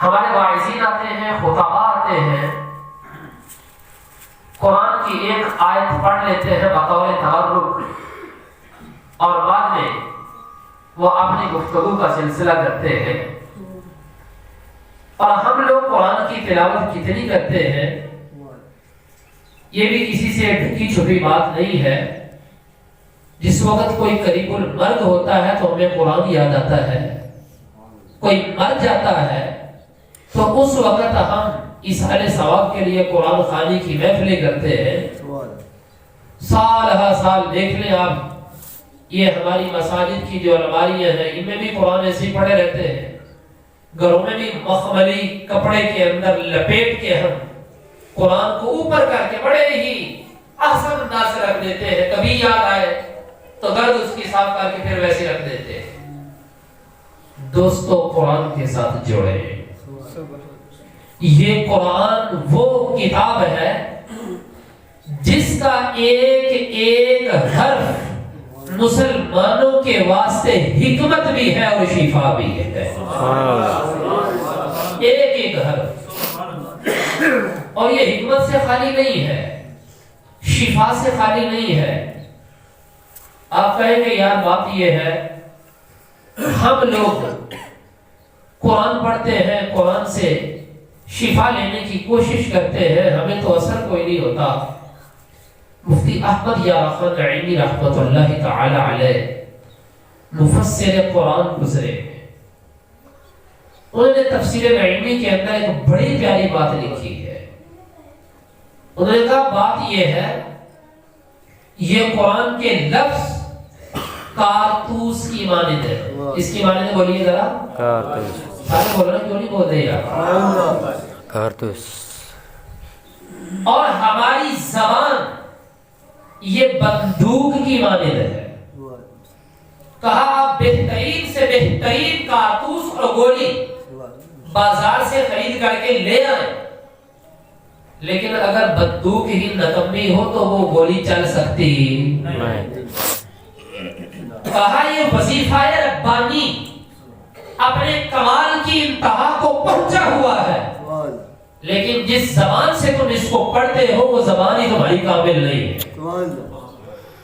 ہمارے واعظین آتے ہیں، خطباء آتے ہیں، قرآن کی ایک آیت پڑھ لیتے ہیں بطور تبرک اور بعد میں وہ اپنی گفتگو کا سلسلہ کرتے ہیں، اور ہم لوگ قرآن کی تلاوت کتنی کرتے ہیں یہ بھی کسی سے ڈھکی چھپی بات نہیں ہے۔ جس وقت کوئی قریب المرگ ہوتا ہے تو ہمیں قرآن یاد آتا ہے، کوئی مر جاتا ہے تو اس وقت ہم ایصال ثواب کے لیے قرآن خوانی کی محفلیں کرتے ہیں۔ سال ہر سال دیکھ لیں آپ، یہ ہماری مساجد کی جو الماریاں ہیں ان میں بھی قرآن ایسے ہی پڑے رہتے ہیں، گھروں میں بھی مخملی کپڑے کے اندر لپیٹ کے ہم قرآن کو اوپر کر کے بڑے ہی احسن انداز سے رکھ دیتے ہیں، کبھی یاد آئے تو گرد اس کی صاف کر کے پھر ویسے رکھ دیتے ہیں۔ دوستو قرآن کے ساتھ جوڑے، یہ قرآن وہ کتاب ہے جس کا ایک ایک حرف مسلمانوں کے واسطے حکمت بھی ہے اور شفا بھی ہے، ایک ایک حرف، اور یہ حکمت سے خالی نہیں ہے، شفا سے خالی نہیں ہے۔ آپ کہیں گے یار بات یہ ہے ہم لوگ قرآن پڑھتے ہیں، قرآن سے شفا لینے کی کوشش کرتے ہیں، ہمیں تو اثر کوئی نہیں ہوتا۔ مفتی احمد یار اخوان نعیمی رحمت اللہ تعالی علیہ مفسر قرآن گزرے، انہوں نے تفسیر نعیمی کے اندر ایک بڑی پیاری بات لکھی ہے۔ انہوں نے کہا بات یہ ہے یہ قرآن کے لفظ کارتوس کی مانند ہے۔ اس کی مانند بولیے ذرا، کارتوس، سارے بول رہے ہیں کیوں نہیں بولتے یار، کارتوس، اور ہماری زبان یہ بندوق کی مانند ہے۔ کہا آپ بہترین سے بہترین کارتوس اور گولی بازار سے خرید کر کے لے آئیں، لیکن اگر بندوق ہی نکمی ہو تو وہ گولی چل سکتی نہیں۔ کہا یہ وظیفہ ربانی اپنے کمال کی انتہا کو پہنچا ہوا ہے، لیکن جس زبان سے تم اس کو پڑھتے ہو وہ زبان ہی تمہاری کامل نہیں ہے۔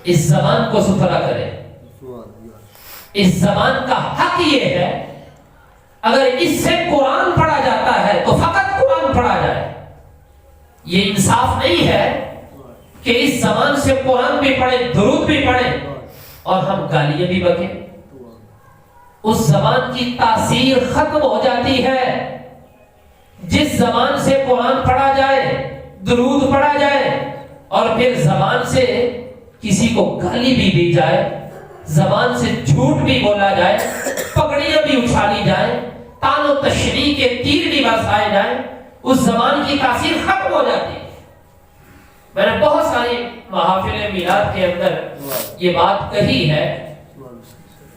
اس زبان کو ستھرا کرے، اس زبان کا حق یہ ہے اگر اس سے قرآن پڑھا جاتا ہے تو فقط قرآن پڑھا جائے۔ یہ انصاف نہیں ہے کہ اس زبان سے قرآن بھی پڑھے، درود بھی پڑھے اور ہم گالیاں بھی بکیں۔ اس زبان کی تاثیر ختم ہو جاتی ہے جس زبان سے قرآن پڑھا جائے، درود پڑھا جائے اور پھر زبان سے کسی کو گالی بھی دی جائے، زبان سے جھوٹ بھی بولا جائے، پگڑیاں بھی اچھالی جائیں، تان و تشریح کے تیر بھی برسائے جائیں، اس زبان کی تاثیر ختم ہو جاتی ہے۔ میں نے بہت ساری محافل میلاد کے اندر یہ بات کہی ہے۔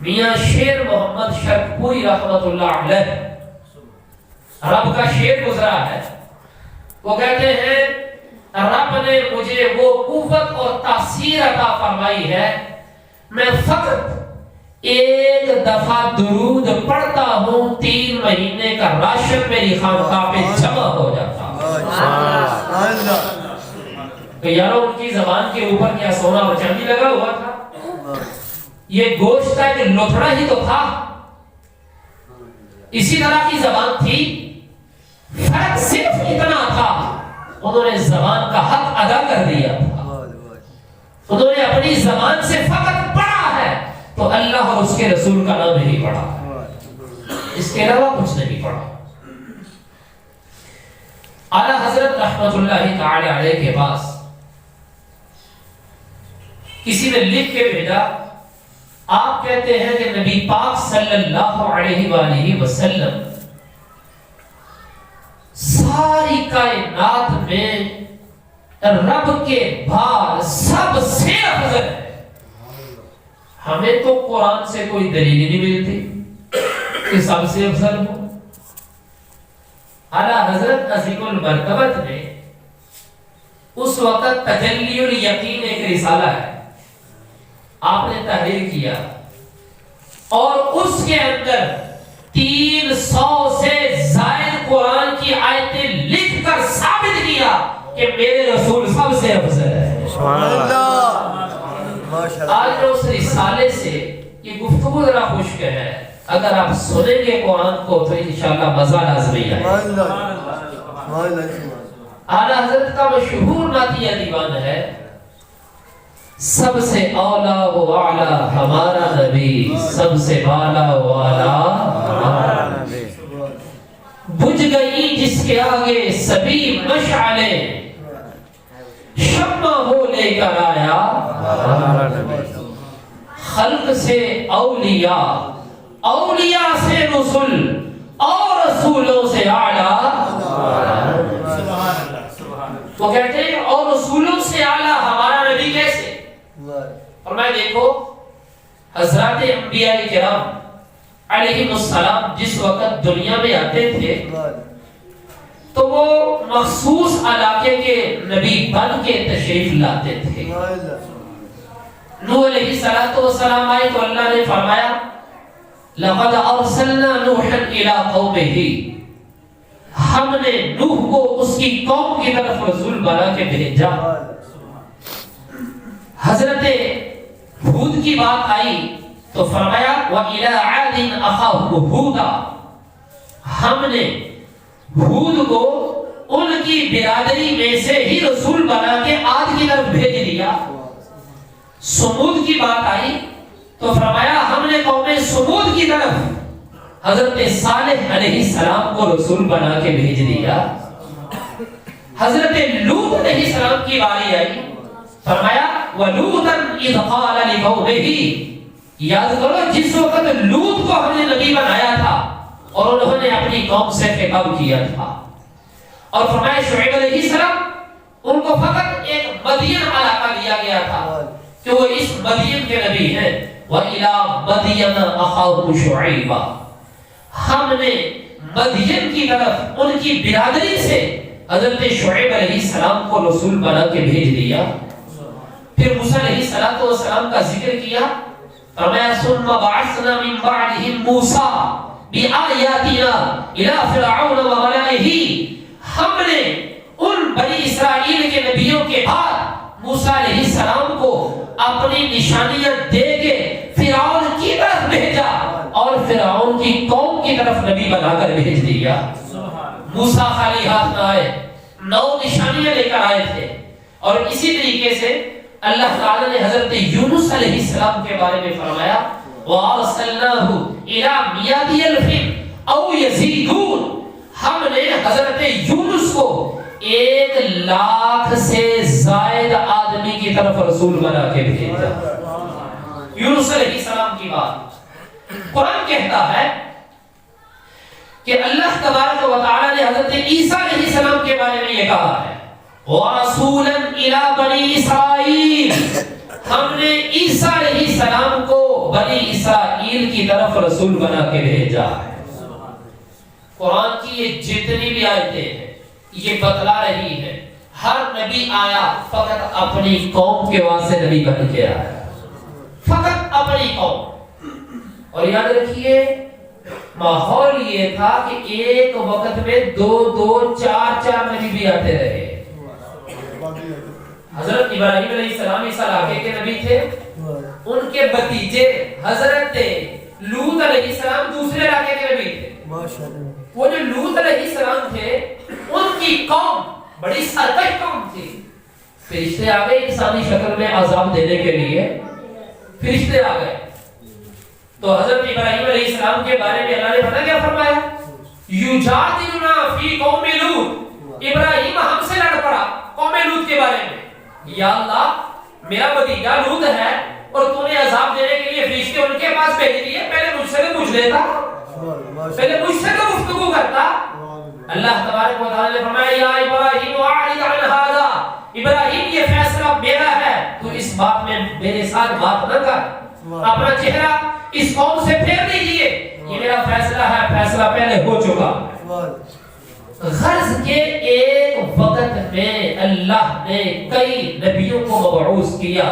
میاں شیر محمد شرقپوری رحمت اللہ علیہ، رب کا شیر گزرا ہے، وہ کہتے ہیں رب نے مجھے وہ قوت اور تاثیر عطا فرمائی ہے، میں فقط ایک دفعہ درود پڑھتا ہوں 3 مہینے کا راشن میری خانقاہ پہ جمع ہو جاتا ہے۔ تو یارو ان کی زبان کے اوپر کیا سونا اور چاندی لگا ہوا تھا؟ یہ گوشت کا ایک لوتھڑا ہی تو تھا۔ اسی طرح کی زبان تھی، فرق صرف اتنا تھا انہوں نے زبان کا حق ادا کر دیا تھا۔ انہوں نے اپنی زبان سے فقط پڑھا ہے تو اللہ اور اس کے رسول کا نام نہیں پڑھا، اس کے علاوہ کچھ نہیں پڑھا۔ اعلیٰ حضرت رحمت اللہ تعالی علیہ کے پاس کسی نے لکھ کے بھیجا، آپ کہتے ہیں کہ نبی پاک صلی اللہ علیہ وآلہ وسلم ساری کائنات میں رب کے بعد سب سے افضل ہے۔ ہمیں تو قرآن سے کوئی دلیل نہیں ملتی کہ سب سے افضل ہو۔ اعلیٰ حضرت عظیم المرتبت نے اس وقت تجلی الیقین ایک رسالہ ہے، آپ نے تحریر کیا اور اس کے اندر 300 سے زائد آج اس رسالے سے یہ گفتگو ذرا خشک ہے، اگر آپ سنیں گے قرآن کو تو انشاءاللہ مزہ لازمی آئے۔ اعلیٰ حضرت کا مشہور نعتیہ دیوان ہے، سب سے اولا و اعلیٰ ہمارا نبی، سب سے بالا و اعلیٰ ہمارا نبی، بجھ گئی جس کے آگے سبھی مشعلیں، شمع وہ لے کر آیا ہمارا نبی، خلق سے اولیاء، اولیاء سے رسول، اور رسولوں سے اعلیٰ، وہ کہتے ہیں اور رسولوں سے اعلیٰ ہمارا نبی کیسے؟ اور میں دیکھو حضرات انبیاء کرام علیہ السلام جس وقت دنیا میں آتے تھے تو وہ مخصوص علاقے کے نبی بن کے تشریف لاتے تھے۔ نوح علیہ السلام آئے تو اللہ نے فرمایا لَقَدْ أَرْسَلْنَا نُوحًا إِلَىٰ قَوْمِهِ، ہم نے نوح کو اس کی قوم کی طرف رسول بنا کے بھیجا۔ حضرت ہود کی بات آئی تو فرمایا وَإِلَىٰ عَادٍ أَخَاهُمْ هُودًا، ہم نے ہود کو ان کی برادری میں سے ہی رسول بنا کے عاد کی طرف بھیج دیا۔ سمود کی بات آئی تو فرمایا ہم نے قوم سمود کی طرف حضرت صالح علیہ السلام کو رسول بنا کے بھیج دیا۔ حضرت لوط علیہ السلام کی باری آئی، فرمایا وَلُوطًا إِذْ قَالَ لِقَوْمِهِ، یاد کرو جس وقت لوط کو ہم نے نبی بنایا تھا اور انہوں نے اپنی قوم سے خطاب کیا تھا، اور فرمایا شعیب علیہ السلام ان کو فقط ایک مدین علاقہ دیا گیا تھا کہ وہ اس مدین کے نبی ہیں۔ وَإِلَىٰ مَدْيَنَ أَخَاهُمْ شُعَيْبًا، ہم نے مدین کی طرف ان کی برادری سے حضرت شعیب علیہ السلام کو رسول بنا کے بھیج دیا۔ پھر موسیٰ علیہ السلام کا ذکر کیا، فرمایا ثُمَّ بَعَثْنَا مِن بَعْدِهِم مُوسَىٰ بِآيَاتِنَا إِلَىٰ فِرْعَوْنَ وَمَلَئِهِ، ہم نے ان بنی اسرائیل کے نبیوں کے بعد موسیٰ علیہ السلام کو اپنی نشانیاں دے کے فرعون کی طرف بھیجا اور فرعون کی قوم کی طرف نبی بنا کر بھیج دیا۔ موسیٰ خالی ہاتھ نہ آئے، 9 نشانیاں لے کر آئے تھے، اور اسی طریقے سے اللہ تعالی نے حضرت یونس علیہ السلام کے بارے میں فرمایا وَأَرْسَلْنَاهُ إِلَىٰ مِيَاتِ أَلْفٍ أَوْ يَزِيدُونَ، ہم نے حضرت یونس کو 1,00,000 سے زائد آدمی کی طرف رسول بنا کے بھیجا۔ یونس علیہ السلام کی بات قرآن کہتا ہے کہ اللہ تبارک و تعالی نے حضرت عیسیٰ علیہ السلام کے بارے میں یہ کہا ہے وَرَسُولًا إِلَىٰ بَنِي إِسْرَائِيلَ، ہم نے عیسیٰ علیہ السلام کو بنی اسرائیل کی طرف رسول بنا کے بھیجا ہے۔ قرآن کی یہ جتنی بھی آیتیں ہیں یہ بتلا رہی ہے ہر نبی آیا فقط اپنی قوم کے واسطے نبی بن کے آیا، فقط اپنی قوم۔ اور یاد رکھیے ماحول یہ تھا کہ ایک وقت میں 2 4 نبی بھی آتے رہے۔ حضرت ابراہیم علیہ السلام اس علاقے کے نبی تھے، ان کے بھتیجے حضرت لوط علیہ السلام دوسرے علاقے کے نبی تھے۔ وہ جو لوط علیہ السلام تھے ان کی قوم بڑی سرکش قوم تھی، فرشتے آ گئے انسانی شکل میں عذاب دینے کے لیے، فرشتے آ گئے تو حضرت ابراہیم علیہ السلام کے بارے میں اللہ نے پتہ کیا فرمایا یجادلنا فی قوم لوط، ابراہیم ہم سے لڑ پڑا قوم لوط کے بارے میں، یا اللہ میرا بھتیجا لوط ہے اور تو نے عذاب دینے کے لیے فرشتے ان کے پاس بھیج دیے، پہلے مجھ سے تو پوچھ لیتا، پہلے مجھ سے تو گفتگو کرتا۔ اللہ تبارک و تعالی نے فرمایا یا ابراہیم اعرض عن ھذا، ابراہیم یہ فیصلہ میرا ہے، تو اس بات میں میرے ساتھ بات نہ کر، اپنا چہرہ اس قوم سے پھیر دیجئے، یہ میرا فیصلہ ہے، فیصلہ پہلے ہو چکا۔ غرض کے ایک وقت میں اللہ نے کئی نبیوں کو مبعوث کیا،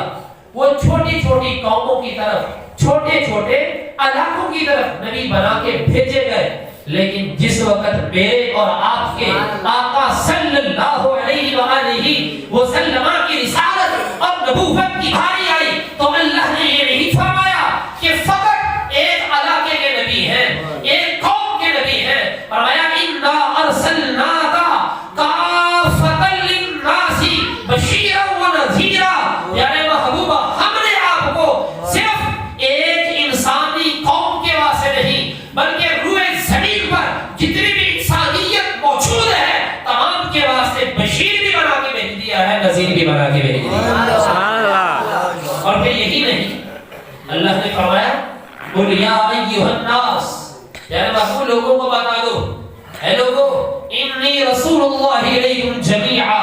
وہ چھوٹی چھوٹی قوموں کی طرف، چھوٹے چھوٹے علاقوں کی طرف نبی بنا کے بھیجے گئے، لیکن جس وقت میرے اور آپ کے آقا صلی اللہ علیہ وآلہ وسلم کی رسالت نبوت کی بھاری آئی تو اللہ نے یہ نہیں فرمایا کہ فقط ایک علاقے کے نبی ہیں، ایک قوم کے نبی ہیں، فرمایا انا ارسلناک کافۃ للناس بشیرا ونذیرا، یعنی محبوبہ ہم نے آپ کو صرف ایک انسانی قوم کے واسطے نہیں بلکہ روئے زمین پر جتنی بھی انسانیت موجود ہے تمام کے واسطے بشیر بھی بنا کے بھیج دیا ہے، نذیر بھی بنا کے بھیج دیا ہے۔ سبحان اللہ۔ اور پھر یہی نہیں، اللہ نے فرمایا قل یا ایھا الناس، یعنی محبوب لوگوں کو بتا دو، اے لوگو انی رسول اللہ الیکم جمیعا،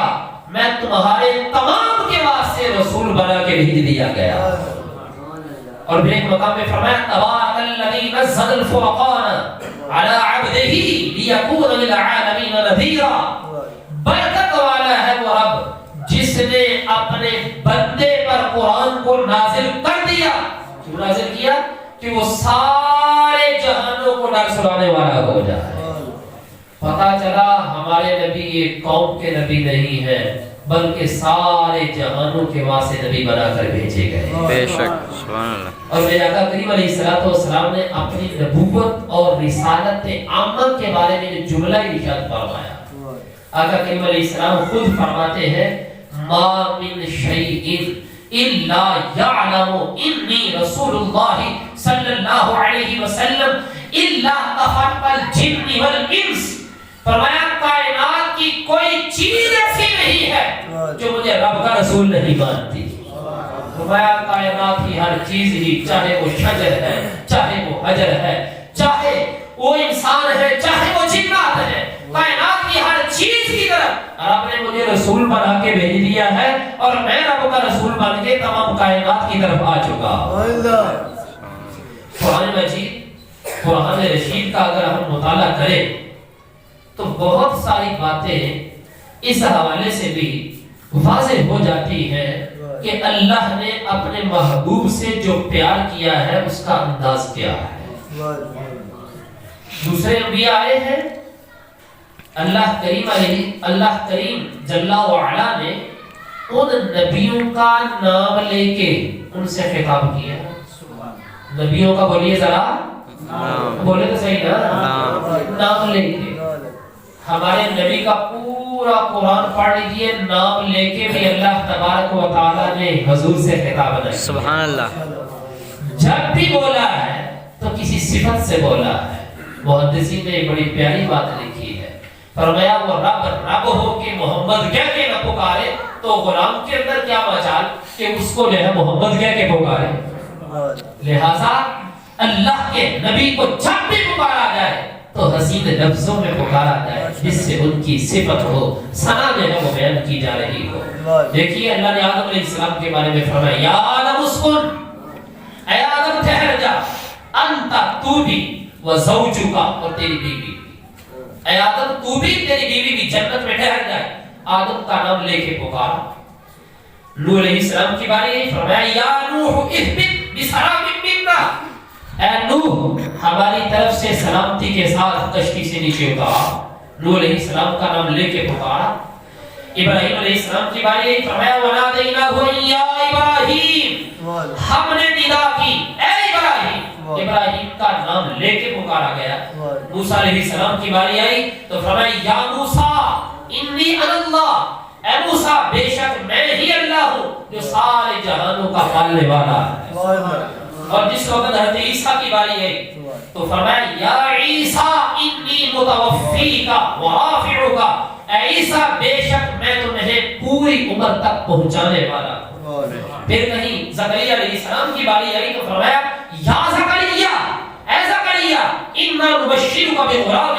میں تمہارے تمام کے واسطے رسول بنا کے بھیج دیا گیا۔ اور بھی ایک مقام میں فرمایا تبارک الذی نزل الفرقان علی عبدہ لیکون للعالمین نذیرا، برکت والا ہے وہ رب جس نے اپنے بندے پر قرآن کو نازل کر دیا۔ کیوں نازل کیا؟ کہ وہ سارے جہانوں کو ڈر سنانے والا ہو جائے۔ پتا چلا ہمارے نبی ایک قوم کے نبی نہیں ہیں بلکہ سارے جہانوں کے واسطے نبی بنا کر بھیجے گئے۔ بے شک، سبحان اللہ۔ اور میرے آقا کریم علیہ الصلوۃ والسلام نے اپنی نبوت اور رسالت عامہ کے بارے میں جو جملہ ارشاد فرمایا، آقا کریم علیہ السلام خود فرماتے ہیں ما من شیء الا یعلم انی رسول اللہ صلی اللہ علیہ وسلم الا تفرق الجن والانس، فرمایا کائنات کی کوئی چیز ایسی نہیں ہے جو مجھے رب کا رسول نہیں مانتی۔ فرمایا کائنات کی ہر چیز ہی، چاہے وہ شجر ہے، چاہے وہ حجر ہے، چاہے وہ انسان ہے، چاہے وہ جنات ہے، کائنات کی ہر چیز کی طرف رب نے مجھے رسول بنا کے بھیج دیا ہے اور میں رب کا رسول بن کے تمام کائنات کی طرف آ چکا۔ قرآن مجید، قرآن رشید کا اگر ہم مطالعہ کریں تو بہت ساری باتیں اس حوالے سے بھی واضح ہو جاتی ہیں کہ اللہ نے اپنے محبوب سے جو پیار کیا ہے اس کا انداز کیا ہے۔ دوسرے انبیاء آئے ہیں، اللہ کریم جل وعلا نے ان نبیوں کا نام لے کے ان سے خطاب کیا۔ نبیوں کا بولیے ذرا، بولے تو صحیح نا، نام لے کے۔ ہمارے نبی کا پورا قرآن پڑھ لیجئے، نام لے کے بھی اللہ تبارک و تعالیٰ نے حضور سے خطاب نہیں۔ سبحان اللہ۔ جب بھی بولا ہے تو کسی صفت سے بولا ہے۔ محدثین نے ایک بڑی پیاری بات لکھی ہے، فرمایا وہ رب ہو کہ محمد کہہ کے نہ پکارے تو غلام کے اندر کیا مجال کہ اس کو جو ہے محمد کہہ کے پکارے۔ لہذا اللہ کے نبی کو جب بھی پکارا جائے تو حسین لفظوں میں پکارا جائے جس سے ان کی صفت ہو، ثنا جو ہے وہ بیان کی جا رہی ہو۔ دیکھیے اللہ نے آدم علیہ السلام کے بارے میں فرمایا یا آدم اسکن، اے آدم ٹھہر جا، انت تو بھی وزوجک، اور تیری بیوی، اے آدم تو بھی تیری بیوی بھی جنت میں ٹھہر جائے۔ آدم کا نام لے کے پکارا۔ نوح علیہ السلام کی باری ہے، فرمایا یا نوح اہبط بسلام منا، اے نوح ہماری طرف سے سلامتی کے ساتھ کشتی سے نیچے اترا۔ نوح علیہ السلام کا نام لے کے پکارا۔ ابراہیم علیہ السلام کی باری ہے، فرمایا ونادیناہ یا ابراہیم، ہم نے ندا کی اے ابراہیم۔ ابراہیم کا نام لے کے پکارا گیا۔ موسیٰ علیہ السلام کی باری آئی تو فرمایا یا موسیٰ انی انا اللہ، اے موسیٰ بے شک میں ہی اللہ ہوں جو سارے جہانوں کا پالنے والا ہے۔ اور جس وقت حضرت عیسیٰ کی باری ہے تو فرمایا یا عیسیٰ انی متوفیک ورافعک، اے عیسیٰ بے شک میں تمہیں پوری عمر تک پہنچانے والا ہوں۔ پھر کہیں زکریا علیہ السلام کی باری آئی تو فرمایا یا زکریا، اے زکریا انا نبشرک بغلام،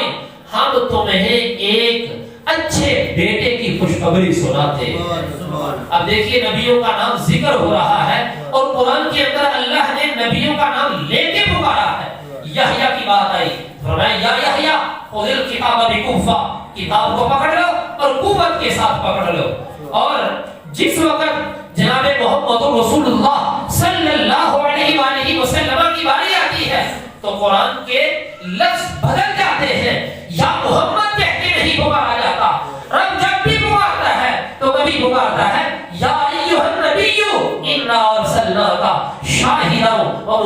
ہم تمہیں ایک اچھے بیٹے کی خوشخبری سناتے ہیں۔ اب دیکھیے نبیوں کا نام ذکر ہو رہا ہے اور قرآن کے اندر اللہ نے نبیوں کا نام لے کے پکارا ہے۔ یحییٰ کی بات آئی، فرمایا یا یحییٰ خذ الکتاب بقوہ، کتاب کو پکڑ لو اور قوت کے ساتھ پکڑ لو۔ اور جس وقت جناب محمد رسول اللہ صلی اللہ علیہ وآلہ وسلم کی باری آتی ہے تو قرآن کے لفظ بدل جاتے ہیں، یا محمد کہہ کے نہیں پکارا جاتا۔ رب جب بھی پکارتا ہے تو کبھی پکارتا ہے یا ایھا النبی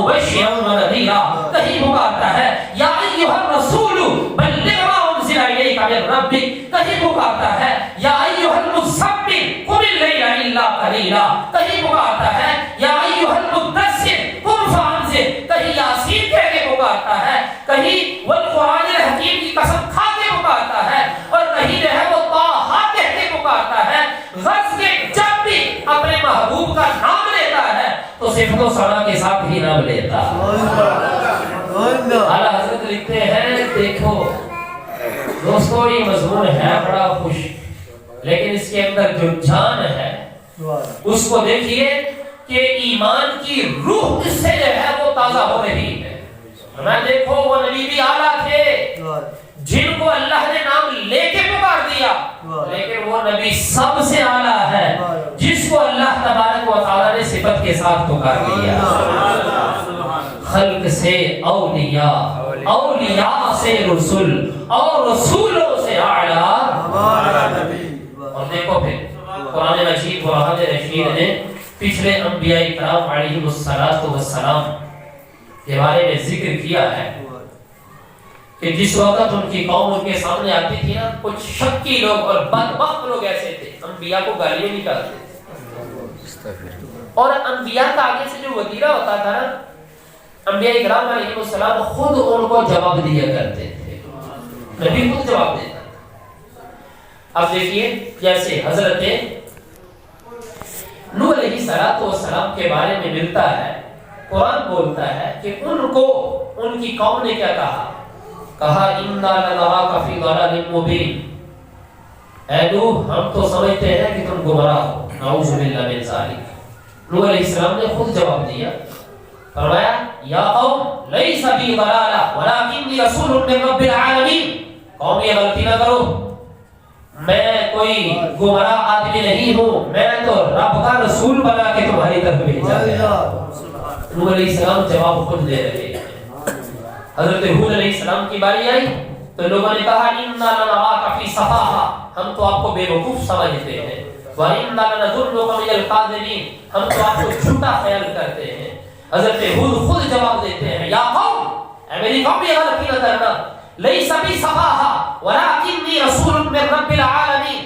مبشرا ونذیرا، کہیں پکارتا ہے یا ایھا الرسول بلغ ما انزل الیک من ربک، کہیں پکارتا ہے یا ایھا المزمل قم اللیل الا قلیلا، کہیں پکارتا ہے یا ایھا المدثر قم فانذر، کہیں یاسین کہہ کے پکارتا ہے، کہیں والقرآن الحکیم کی قسم کھا کے پکارتا ہے، اور کہیں جو ہے وہ طٰہٰ کہہ کے پکارتا ہے۔ غرض کے جب بھی اپنے محبوب کا نام لیتا ہے تو صفت و ثنا کے ساتھ ہی نام لیتا ہے۔ اعلیٰ حضرت لکھتے ہیں دیکھو دوستو یہ مضمون ہے بڑا خوش، لیکن اس کے اندر جو جان ہے اس کو دیکھیے کہ ایمان کی روح اس سے جو ہے وہ تازہ ہو رہی ہے۔ میں دیکھو وہ نبی بھی اعلیٰ تھے جن کو اللہ نے نام لے کے پکار دیا، لیکن وہ نبی سب سے اعلیٰ ہے جس کو اللہ تبارک و تعالیٰ نے صفت کے ساتھ پکار دیا۔ خلق سے اولیاء، اولیاء سے رسول، اور رسولوں سے اعلیٰ ہمارا نبی۔ اور دیکھو پھر قرآن مجید قرآن رشید نے پچھلے انبیاء کرام علیہ السلام کے بارے میں ذکر کیا ہے کہ جس وقت ان کی قوم ان کے سامنے آتی تھی نا، کچھ شکی لوگ اور بدبخت لوگ ایسے تھے انبیاء کو گالیاں نکالتے تھے، اور انبیاء کا آگے سے جو وتیرہ ہوتا تھا نا، انبیاء کرام علیہ السلام خود ان کو جواب دیا کرتے تھے، نبی خود جواب دیتا تھا۔ اب دیکھیے جیسے حضرت نوح علیہ السلام کے بارے میں ملتا ہے، قرآن بولتا ہے کہ ان کو ان کی قوم نے کیا کہا اِنَّا لَنَرَاكَ فِي ضَلَالٍ مُبِينٍ، اے نوح ہم تو سمجھتے ہیں کہ تم گمراہ ہو، نعوذ باللہ من ذالک۔ نوح علیہ السلام نے خود جواب دیا، فرمایا یا قوم لیس بی ضلالہ ولکنی رسول من رب العالمین، قوم یہ غلطی نہ کرو، میں کوئی گمراہ آدمی نہیں ہوں، میں تو رب کا رسول بنا کے تمہاری طرف بھیجا گیا۔ نوح علیہ السلام جواب خود دے رہے ہیں۔ حضرت ہود علیہ السلام کی باری آئی تو لوگوں نے کہا اِنَّا لَنَرَاكَ فِي صَفَاحَةٍ، ہم تو آپ کو بے وقوف سمجھتے ہیں، وَإِنَّا لَنَظُنُّكَ مِنَ الْكَاذِبِينَ، ہم تو آپ کو جھوٹا خیال کرتے ہیں۔ حضرت ہود خود جواب دیتے ہیں یا قوم، اے میری قوم یہ غلطی نہ کرنا، لَيْسَ بِي صَفَاحَةٌ وَلَكِنِّي رَسُولٌ مِّن رَّبِّ الْعَالَمِينَ،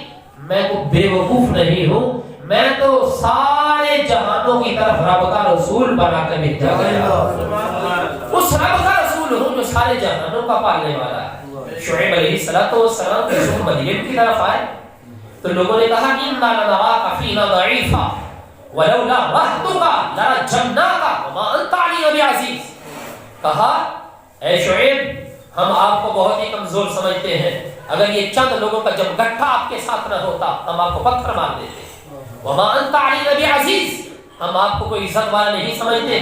میں کو بے وقوف نہیں ہوں، میں تو سارے جہانوں کی طرف رب کا رسول بنا کر بھیجا گیا، اس رب کا رسول ہوں جو سارے جہانوں کا پالنے والا ہے۔ شعیب علیہ السلام کے سن مدین کی طرف آئے تو لوگوں نے کہا اِنَّا لَنَرَاكَ فِينَا ضَعِيفًا وَلَوْلَا رَهْطُكَ لَرَجَّمْنَاكَ وَمَا أَنْتَ عَلَيْنَا بِعَزِيزٍ، کہا اے شعیب ہم آپ کو بہت ہی کمزور سمجھتے ہیں، اگر یہ چند لوگوں کا جب گٹھا آپ کے ساتھ نہ ہوتا ہم آپ کو پتھر مار دیتے، وَمَا أَنْتَ عَلَيْنَا بِعَزِيزٍ، ہم آپ کو کوئی عزت والا نہیں سمجھتے۔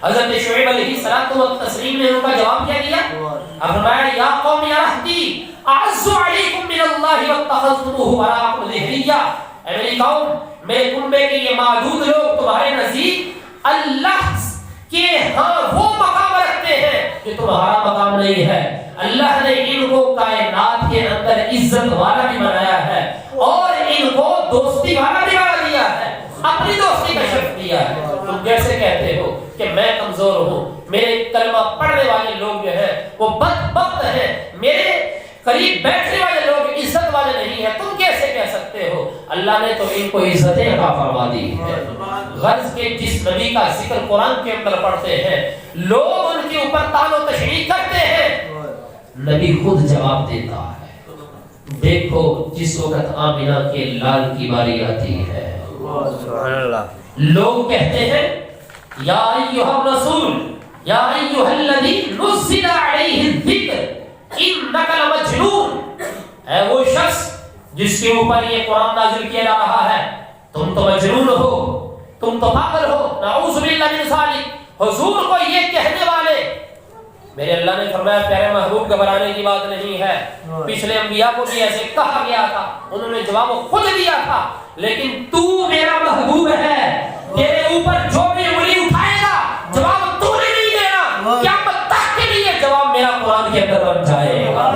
حضرت شعیب علیہ السلام نے ان کا جواب کیا دیا، فرمایا یا قوم یا رہتی اعز علیکم من اللہ واتخذتموہ وراءکم ظہریا، اے میری قوم میرے کنبے کے یہ معدود لوگ تمہارے نزدیک اللہ کے ہاں وہ مقام رکھتے ہیں جو تمہارا مقام نہیں ہے۔ اللہ نے ان کو کائنات کے اندر عزت والا بھی بنایا ہے اور ان کو دوستی والا بھی بنا دیا ہے، اپنی دوستی کا شرف دیا ہے۔ تم کیسے کہتے ہو کہ میں کمزور ہوں، میرے کلمہ پڑھنے والے لوگ جو ہیں وہ بدبخت ہیں، میرے قریب بیٹھنے والے لوگ عزت والے نہیں ہیں، تم کیسے کہہ سکتے ہو؟ اللہ نے تو ان کو عزتیں عطا فرما دی ہے۔ غرض کے جس نبی کا ذکر قرآن کے اندر پڑھتے ہیں لوگ ان کے اوپر طعن و تشنیع کرتے ہیں، نبی خود جواب دیتا ہے۔ دیکھو جس وقت آمینہ کے لال کی باری آتی ہے سبحان اللہ، لوگ کہتے ہیں یا ایھا الرسول یا ایھا الذی نزل علیہ الذکر انک لمجنون، اے وہ شخص جس کے اوپر یہ قرآن نازل کیا جا رہا ہے تم تو مجنون ہو، تم تو پاگل ہو، نعوذ باللہ من ذالک۔ حضور کو یہ کہنے والے، میرے اللہ نے فرمایا پیارے محبوب گھبرانے کی بات نہیں ہے، پچھلے انبیاء کو بھی ایسے کہا گیا تھا، انہوں نے جواب خود دیا تھا، لیکن تو میرا محبوب ہے، تیرے اوپر جو بھی انگلی اٹھائے گا جواب تو نے نہیں دینا، قیامت تک کے لیے جواب میرا قرآن کے اندر بن جائے گا۔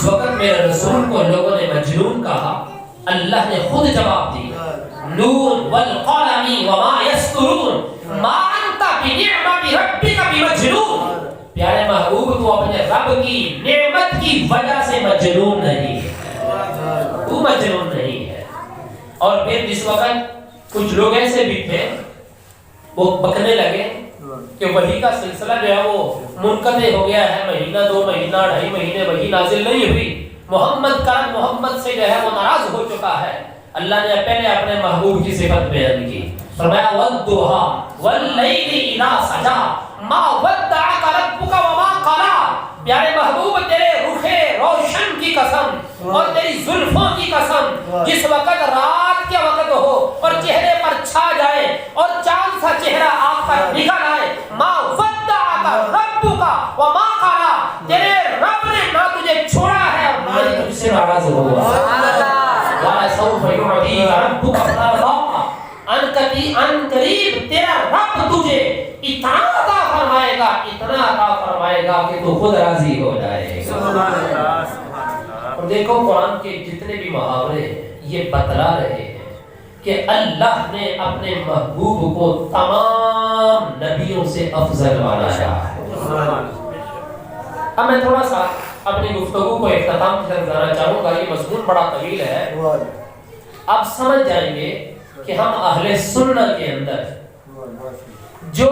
جس وقت میرے رسول کو لوگوں نے مجنون کہا اللہ نے خود جواب دیا نون والقلم وما یسطرون ما انت بنعمت ربک بمجنون پیارے محبوب تو اپنے رب کی نعمت کی وجہ سے مجنون نہیں ہے تو مجنون نہیں ہے اور پھر جس وقت کچھ لوگ ایسے بھی تھے وہ بکنے لگے کہ وحی کا سلسلہ جو ہے وہ منقطع ہو گیا ہے مہینہ 2 مہینہ 2.5 مہینے وحی نازل نہیں ہوئی محمد کا محمد سے جو ہے وہ ناراض ہو چکا ہے اللہ نے پہلے اپنے محبوب کی صفت بیان کی فرمایا والضحى واللیل اذا سجا ما ودعك ربك وما قلى پیارے محبوب تیرے رخ روشن کی قسم اور تیری زلفوں کی قسم جس وقت رات کے وقت ہو اور چہرے پر چھا جائے اور چاند سا چہرہ آپ پر نکل آئے ما ودعك ربك وما قلى تیرے رب نے نہ تجھے چھوڑا ہے اور نہ ہی تجھ سے ناراض ہوا وَلَا سَوْفَ يُعْطِيكَ رَبُّكَ فَتَرْضَىٰ ان قریب تیرا رب تجھے اتنا عطا فرمائے گا کہ تو خود راضی ہو جائے گا اور دیکھو قرآن کے جتنے بھی محاورے یہ بتلا رہے ہیں کہ اللہ نے اپنے محبوب کو تمام نبیوں سے افضل بنایا ہے اب میں تھوڑا سا اپنی گفتگو کو اختتام کی طرف جانا چاہوں گا یہ مضمون بڑا طویل ہے آپ سمجھ جائیں گے کہ ہم اہل سنت کے اندر جو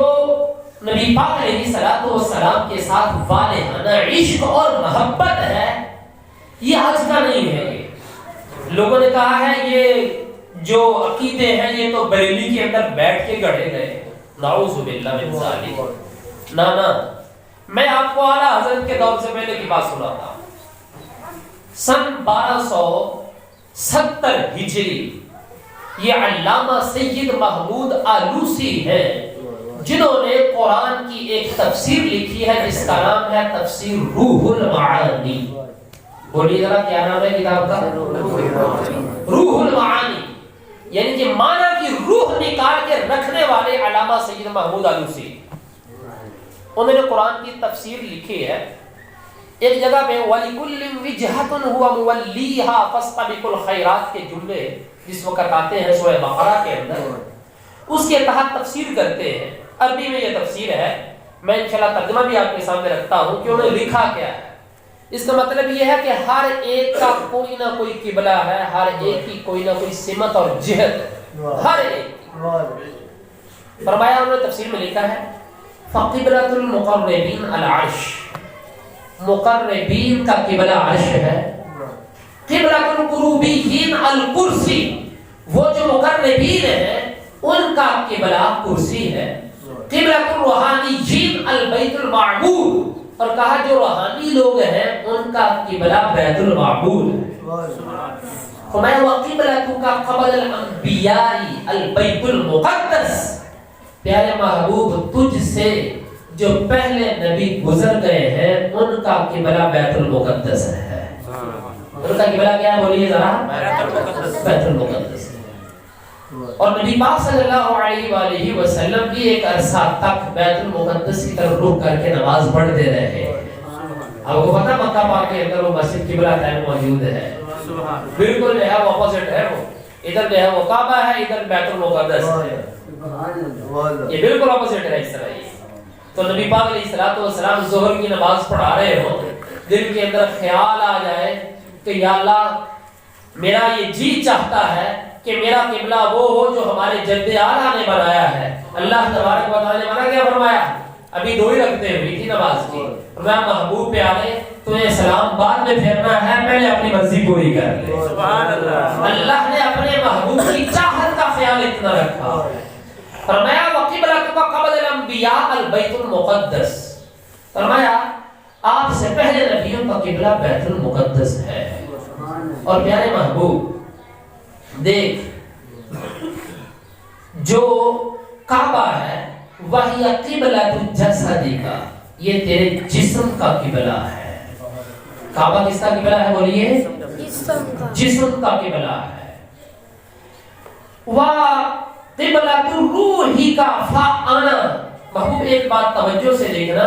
نبی پاک علیہ الصلوۃ والسلام کے ساتھ والہانہ عشق اور محبت ہے یہ آج کا نہیں ہے یہ لوگوں نے کہا ہے یہ جو عقیدے ہیں یہ تو بریلی کے اندر بیٹھ کے گڑھے گئے نعوذ باللہ من ذالک نہ میں آپ کو اعلیٰ حضرت کے دور سے پہلے کی بات سناتا سن 1270 ہجری یہ علامہ سید محمود آلوسی ہیں جنہوں نے قرآن کی ایک تفسیر لکھی ہے جس کا نام ہے تفسیر روح المعانی بولیے ذرا کیا نام ہے کتاب کا روح المعانی یعنی کہ معنی کی روح نکال کے رکھنے والے علامہ سید محمود آلوسی انہوں نے قرآن کی تفسیر لکھی ہے ایک جگہ پہ وَلِكُلٍّ وِجْهَةٌ هُوَ مُوَلِّيهَا فَاسْتَبِقُوا الْخَيْرَاتِ کے جملے جس وقت آتے ہیں سورہ بقرہ کے اندر اس کے تحت تفسیر کرتے ہیں عربی میں یہ تفسیر ہے میں انشاءاللہ ترجمہ بھی آپ کے سامنے رکھتا ہوں کہ انہوں نے لکھا کیا ہے اس کا مطلب یہ ہے کہ ہر ایک کا کوئی نہ کوئی قبلہ ہے ہر ایک کی کوئی نہ کوئی سمت اور جہت ہے ہر ایک فرمایا انہوں نے تفسیر میں لکھا ہے فَقِبْلَةُ الْمُقَرَّبِينَ الْعَرْشِ مقربین کا قبلہ عرش ہے قبلۃ القروبیین الکرسی وہ جو مقربین ہیں ان کا قبلہ کرسی ہے قبلۃ الروحانیین البیت المعمور اور کہا جو روحانی لوگ ہیں ان کا قبلہ بیت المعمور ہے فرمایا وقبلتک قبل الانبیاء البیت المقدس پیارے محبوب تجھ سے جو پہلے نبی گزر گئے ہیں ان کا قبلہ بیت المقدس ہے ان کا قبلہ کیا ہے بولیے ذرا بیت المقدس اور نبی پاک صلی اللہ علیہ وآلہ وسلم بھی ایک عرصہ تک بیت المقدس کی طرف رخ کر کے نماز پڑھتے رہے آپ کو پتہ مکہ پاک کے اندر وہ مسجد قبلہ ٹائم موجود ہے بالکل جو ہے وہ اپوزٹ ہے وہ ادھر جو ہے وہ کعبہ ہے ادھر بیت المقدس ہے یہ بالکل اپوزٹ ہے اس طرح تو نبی پاک علیہ الصلوۃ والسلام ظہر کی نماز پڑھا رہے ہو دل کے اندر خیال آ جائے کہ یا اللہ میرا یہ جی چاہتا ہے کہ میرا قبلہ وہ ہو جو ہمارے جد اعلیٰ نے بنایا ہے اللہ تبارک و تعالی نے منع کیا فرمایا ابھی 2 ہی رکھتے ہوئی تھی نماز کی فرمایا محبوب پیارے تمہیں سلام بعد میں پھیرنا ہے پہلے اپنی مرضی پوری کر لے سبحان اللہ اللہ نے اپنے محبوب کی چاہت کا خیال اتنا رکھا فرمایا وقبلتک قبل الانبیاء البیت المقدس فرمایا آپ سے پہلے نبیوں کا قبلہ بیت المقدس ہے اور پیارے محبوب دیکھ جو کعبہ ہے وہی قبلۃ جسدک یہ تیرے جسم کا قبلہ ہے کعبہ کس کا قبلہ ہے بولیے جسم کا قبلہ ہے قبلۃ روحی کا فانا محبوب ایک بات توجہ سے دیکھنا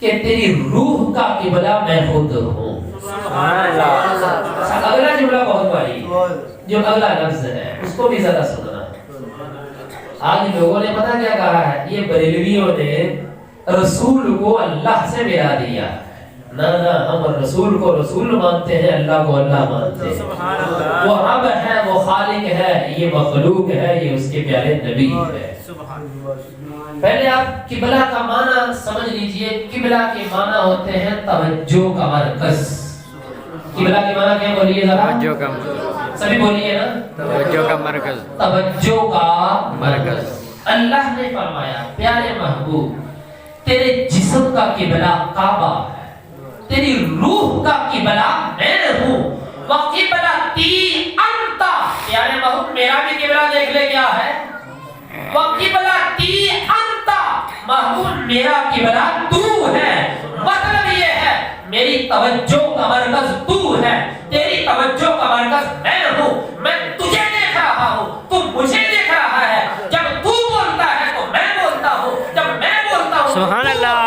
کہ تیری روح کا قبلہ میں خود ہوں اگلا جملہ بہت باری ہے، جو اگلا لفظ ہے اس کو بھی ذرا سننا۔ آج لوگوں نے پتہ کیا کہا ہے، یہ بریلویوں نے رسول کو اللہ سے ملا دیا۔ نہ ہم رسول کو رسول مانتے ہیں، اللہ کو اللہ مانتے ہیں۔ وہ اب ہے، وہ خالق ہے، یہ مخلوق ہے، یہ اس کے پیارے نبی ہے۔ پہلے آپ قبلہ کا معنی سمجھ لیجئے۔ قبلہ کے معنی ہوتے ہیں توجہ کا مرکز۔ قبلہ کے معنی کیا بولیے ذرا؟ توجہ کا مرکز۔ سبھی بولیے نا، توجہ کا مرکز۔ توجہ کا مرکز۔ اللہ نے فرمایا پیارے محبوب تیرے جسم کا قبلہ کعبہ ہے، تیری روح کا قبلہ میں ہوں۔ وَقِبْلَتِي أَنْتَ، پیارے محبوب میرا بھی قبلہ دیکھ لے کیا ہے۔ وَقِبْلَتِي أَنْتَ، محبوب میرا قبلہ تو ہے۔ مطلب یہ ہے میری توجہ کا مرکز تو ہے، تیری توجہ کا مرکز میں ہوں۔ میں تجھے دیکھ رہا ہوں، تو مجھے دیکھ رہا ہے۔ جب تو بولتا ہے تو میں بولتا ہوں، جب میں بولتا ہوں سبحان اللہ۔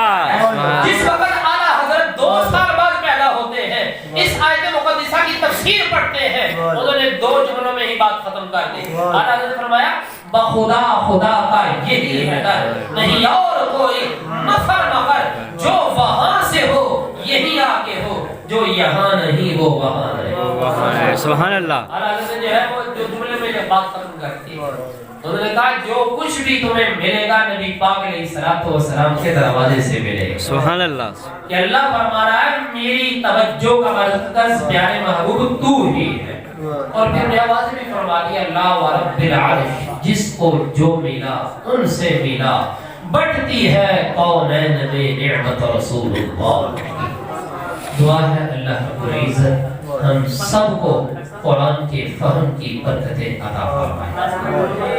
جس وقت اعلیٰ حضرت 2 سال بعد پیدا ہوتے ہیں، اس آیت مقدسہ کی تفسیر پڑھتے ہیں، انہوں نے 2 جملوں میں ہی بات ختم کر دی۔ اعلیٰ حضرت فرمایا بخدا خدا کا یہی ہے در، نہیں اور کوئی مفر مفر، جو وہاں سے ہو یہی آگے ہو، جو یہاں نہیں وہ وہاں ہے۔ سبحان اللہ۔ اعلیٰ حضرت جو ہے وہ جو جملے میں یہ بات ختم کرتی ہے، انہوں نے کہا جو کچھ بھی تمہیں ملے گا نبی پاک علیہ الصلوۃ والسلام کے دروازے سے ملے گا۔ سبحان اللہ۔ کہ اللہ فرما رہا ہے میری توجہ کا مرکز پیارے محبوب تو ہی ہے۔ اور پھر نواز بھی فرما دیا اللہ و رب العرش، جس کو جو ملا ان سے ملا، بٹتی ہے کونین میں نعمت رسول اللہ۔ دعا ہے اللہ رب العزت ہم سب کو قرآن کے فہم کی برکتیں عطا فرمائے۔